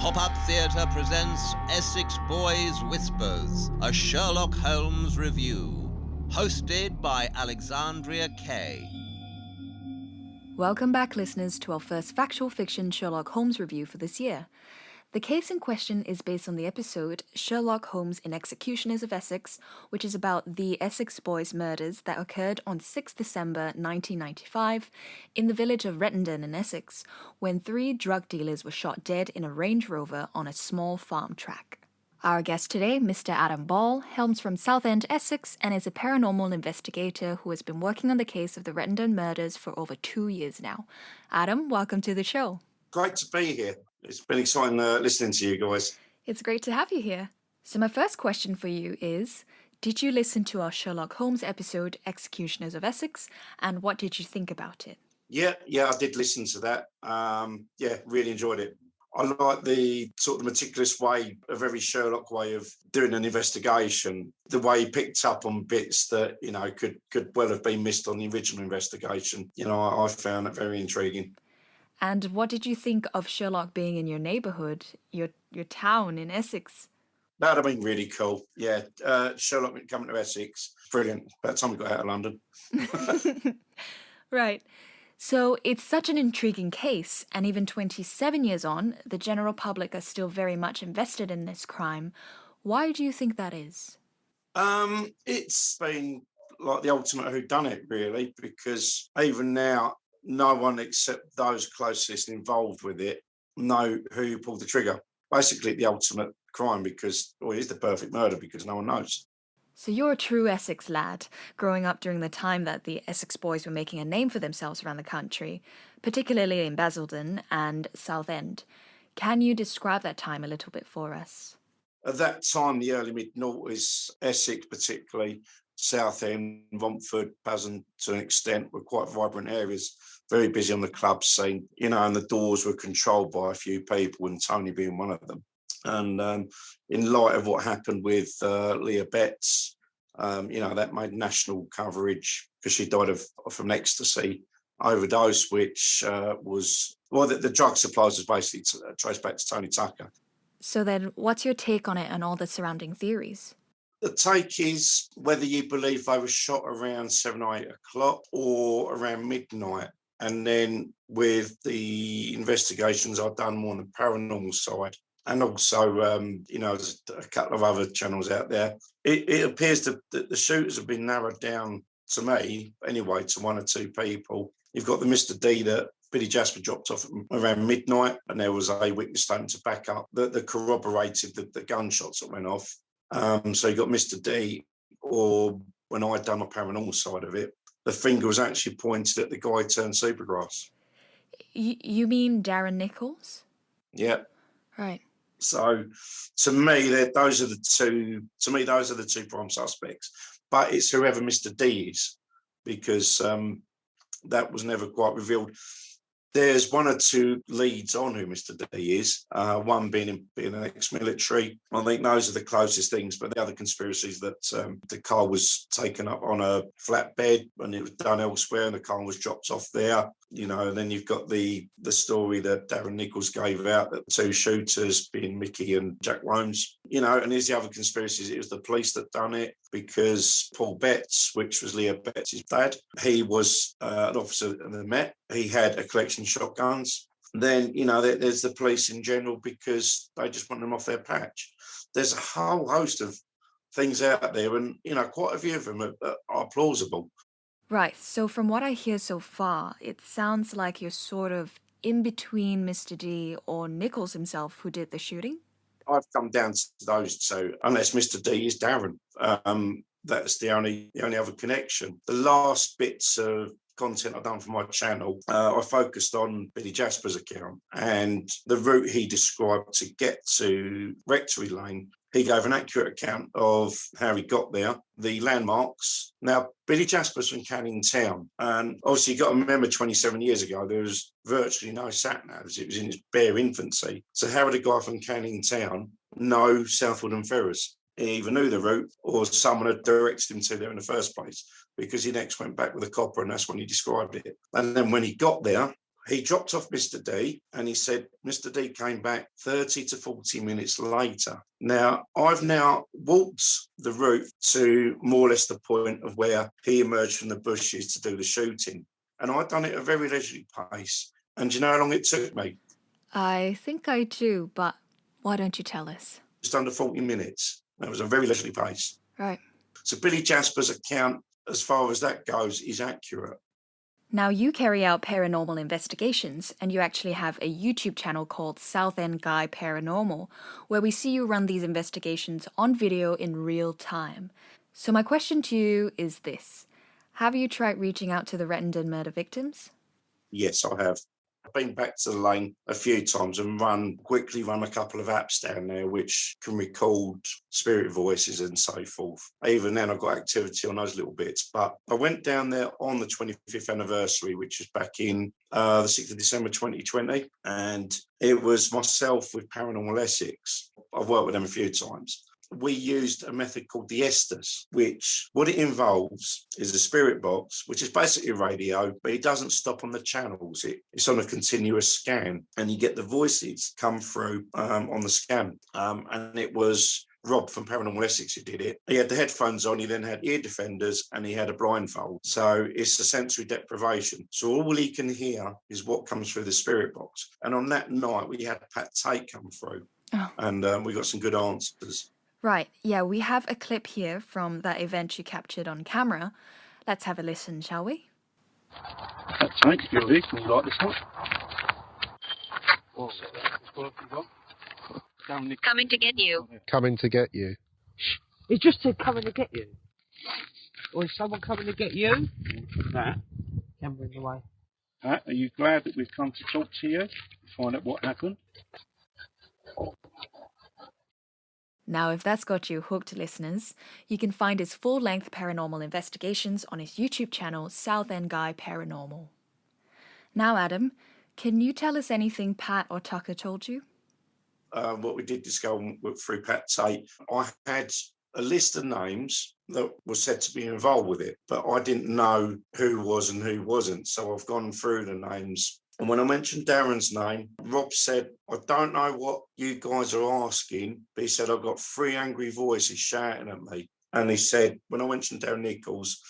Pop-Up Theatre presents Essex Boys Whispers, a Sherlock Holmes review, hosted by Alexandria Kay. Welcome back, listeners, to our first factual fiction Sherlock Holmes review for this year. The case in question is based on the episode Sherlock Holmes in Executioners of Essex, which is about the Essex Boys murders that occurred on 6 December 1995 in the village of Rettendon in Essex, when 3 drug dealers were shot dead in a Range Rover on a small farm track. Our guest today, Mr. Adam Ball, hails from Southend, Essex, and is a paranormal investigator who has been working on the case of the Rettendon murders for over 2 years now. Adam, welcome to the show. Great to be here. It's been exciting listening to you guys. It's great to have you here. So my first question for you is, did you listen to our Sherlock Holmes episode, Executioners of Essex, and what did you think about it? Yeah, I did listen to that. Really enjoyed it. I like the sort of meticulous way, a very Sherlock way of doing an investigation. The way he picked up on bits that, could well have been missed on the original investigation. I found it very intriguing. And what did you think of Sherlock being in your neighbourhood, your town in Essex? That would have been really cool. Yeah, Sherlock coming to Essex, brilliant. By the time we got out of London. Right. So it's such an intriguing case, and even 27 years on, the general public are still very much invested in this crime. Why do you think that is? It's been like the ultimate whodunit, really, because even now, no one except those closest involved with it know who pulled the trigger. Basically, the ultimate crime because, it is the perfect murder because no one knows. So you're a true Essex lad, growing up during the time that the Essex Boys were making a name for themselves around the country, particularly in Basildon and Southend. Can you describe that time a little bit for us? At that time, the early mid-noughties, Essex particularly, Southend, Romford, Basildon to an extent, were quite vibrant areas, very busy on the club scene, and the doors were controlled by a few people, and Tony being one of them. And in light of what happened with Leah Betts, that made national coverage because she died from ecstasy overdose, which the drug supplies was basically traced back to Tony Tucker. So then what's your take on it and all the surrounding theories? The take is whether you believe they were shot around 7 or 8 o'clock or around midnight. And then with the investigations I've done more on the paranormal side, and also, there's a couple of other channels out there, it appears that the shooters have been narrowed down, to me, anyway, to 1 or 2 people. You've got the Mr. D that Billy Jasper dropped off around midnight, and there was a witness statement to back up that corroborated the gunshots that went off. So you got Mr. D, or when I'd done the paranormal side of it, the finger was actually pointed at the guy turned Supergrass. You mean Darren Nichols? Yeah. Right. So to me, those are the two prime suspects. But it's whoever Mr. D is, because that was never quite revealed. There's 1 or 2 leads on who Mr. D is, one being an ex-military. I think those are the closest things, but the other conspiracies that the car was taken up on a flatbed and it was done elsewhere and the car was dropped off there. And then you've got the story that Darren Nichols gave out, that 2 shooters being Mickey and Jack Holmes, and here's the other conspiracies. It was the police that done it because Paul Betts, which was Leah Betts' dad, he was an officer in the Met. He had a collection of shotguns. Then, there's the police in general because they just want them off their patch. There's a whole host of things out there and, quite a few of them are plausible. Right, so from what I hear so far, it sounds like you're sort of in between Mr. D or Nichols himself who did the shooting? I've come down to those 2, unless Mr. D is Darren. That's the only other connection. The last bits of content I've done for my channel, I focused on Billy Jasper's account and the route he described to get to Rectory Lane. He gave an accurate account of how he got there, the landmarks. Now, Billy Jasper's from Canning Town, and obviously you've got to remember 27 years ago, there was virtually no sat-navs. It was in its bare infancy. So how would a guy from Canning Town know Southwold and Ferrers? He either knew the route or someone had directed him to there in the first place, because he next went back with a copper and that's when he described it. And then when he got there, He dropped off Mr. D and he said Mr. D came back 30 to 40 minutes later. Now, I've now walked the route to more or less the point of where he emerged from the bushes to do the shooting. And I'd done it at a very leisurely pace. And do you know how long it took me? I think I do, but why don't you tell us? Just under 40 minutes. That was a very leisurely pace. Right. So Billy Jasper's account, as far as that goes, is accurate. Now, you carry out paranormal investigations, and you actually have a YouTube channel called Southend Guy Paranormal, where we see you run these investigations on video in real time. So my question to you is this. Have you tried reaching out to the Rettendon murder victims? Yes, I have. I've been back to the lane a few times and quickly run a couple of apps down there which can record spirit voices and so forth. Even then, I've got activity on those little bits. But I went down there on the 25th anniversary, which was back in the 6th of December 2020. And it was myself with Paranormal Essex. I've worked with them a few times. We used a method called the Estes, which what it involves is a spirit box, which is basically a radio, but it doesn't stop on the channels. It's on a continuous scan, and you get the voices come through on the scan. And it was Rob from Paranormal Essex who did it. He had the headphones on, he then had ear defenders, and he had a blindfold. So it's a sensory deprivation. So all he can hear is what comes through the spirit box. And on that night, we had Pat Tate come through, and we got some good answers. Right, yeah, we have a clip here from that event you captured on camera. Let's have a listen, shall we? That's right, you're there. Can you like this one? Coming to get you. Coming to get you. It just said coming to get you. Or is someone coming to get you? That. Camera in the way. Are you glad that we've come to talk to you? Find out what happened? Now, if that's got you hooked, listeners, you can find his full-length paranormal investigations on his YouTube channel, Southend Guy Paranormal. Now, Adam, can you tell us anything Pat or Tucker told you? What we did discover through Pat Tate, I had a list of names that were said to be involved with it, but I didn't know who was and who wasn't. So I've gone through the names. And when I mentioned Darren's name, Rob said, I don't know what you guys are asking, but he said, I've got 3 angry voices shouting at me. And he said, when I mentioned Darren Nichols,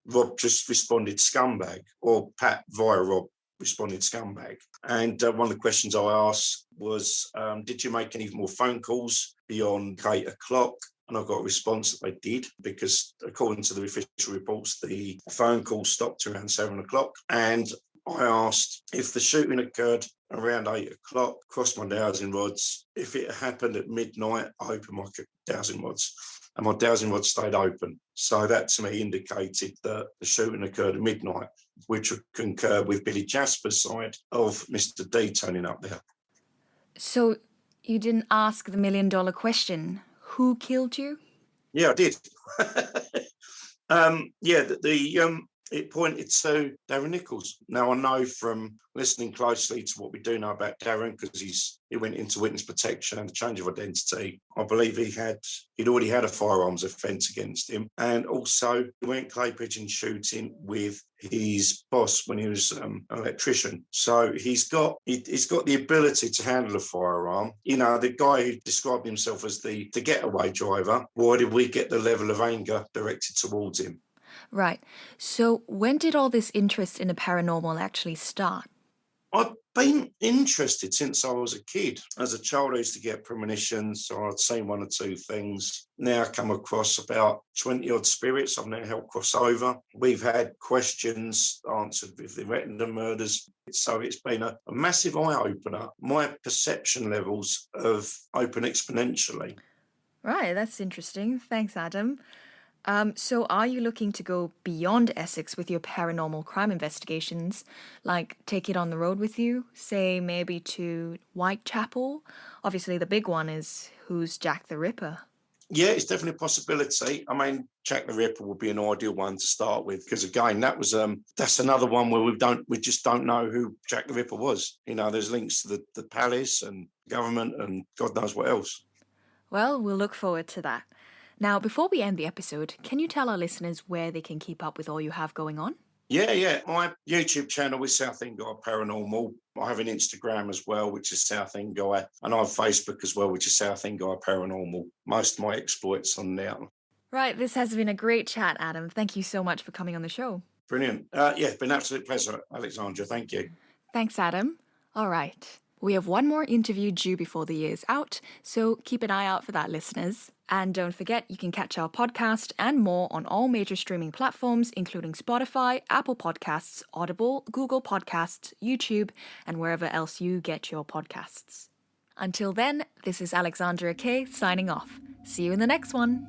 Rob just responded scumbag, or Pat via Rob responded scumbag. And one of the questions I asked was, did you make any more phone calls beyond 8 o'clock? And I got a response that they did, because according to the official reports, the phone call stopped around 7 o'clock. And I asked if the shooting occurred around 8 o'clock, crossed my dowsing rods. If it happened at midnight, I opened my dowsing rods, and my dowsing rods stayed open. So that to me indicated that the shooting occurred at midnight, which would concur with Billy Jasper's side of Mr. D turning up there. So you didn't ask the $1 million question, who killed you? Yeah, I did. It pointed to Darren Nichols. Now, I know from listening closely to what we do know about Darren, because he went into witness protection and a change of identity. I believe he'd already had a firearms offence against him, and also he went clay pigeon shooting with his boss when he was an electrician. So he's got the ability to handle a firearm. You know, the guy who described himself as the getaway driver. Why did we get the level of anger directed towards him? Right. So when did all this interest in the paranormal actually start? I've been interested since I was a kid. As a child, I used to get premonitions, so I'd seen 1 or 2 things. Now I come across about 20-odd spirits I've now helped cross over. We've had questions answered with the Rettendon murders. So it's been a massive eye-opener. My perception levels have opened exponentially. Right, that's interesting. Thanks, Adam. So are you looking to go beyond Essex with your paranormal crime investigations? Like take it on the road with you? Say maybe to Whitechapel? Obviously the big one is who's Jack the Ripper? Yeah, it's definitely a possibility. I mean, Jack the Ripper would be an ideal one to start with, because again, that's another one where we just don't know who Jack the Ripper was. You know, there's links to the palace and government and God knows what else. Well, we'll look forward to that. Now, before we end the episode, can you tell our listeners where they can keep up with all you have going on? Yeah. My YouTube channel is Southend Guy Paranormal. I have an Instagram as well, which is Southend Guy. And I have Facebook as well, which is Southend Guy Paranormal. Most of my exploits on there. Right, this has been a great chat, Adam. Thank you so much for coming on the show. Brilliant. Yeah, been an absolute pleasure, Alexandria. Thank you. Thanks, Adam. All right. We have one more interview due before the year's out, so keep an eye out for that, listeners. And don't forget, you can catch our podcast and more on all major streaming platforms, including Spotify, Apple Podcasts, Audible, Google Podcasts, YouTube, and wherever else you get your podcasts. Until then, this is Alexandria Kay signing off. See you in the next one.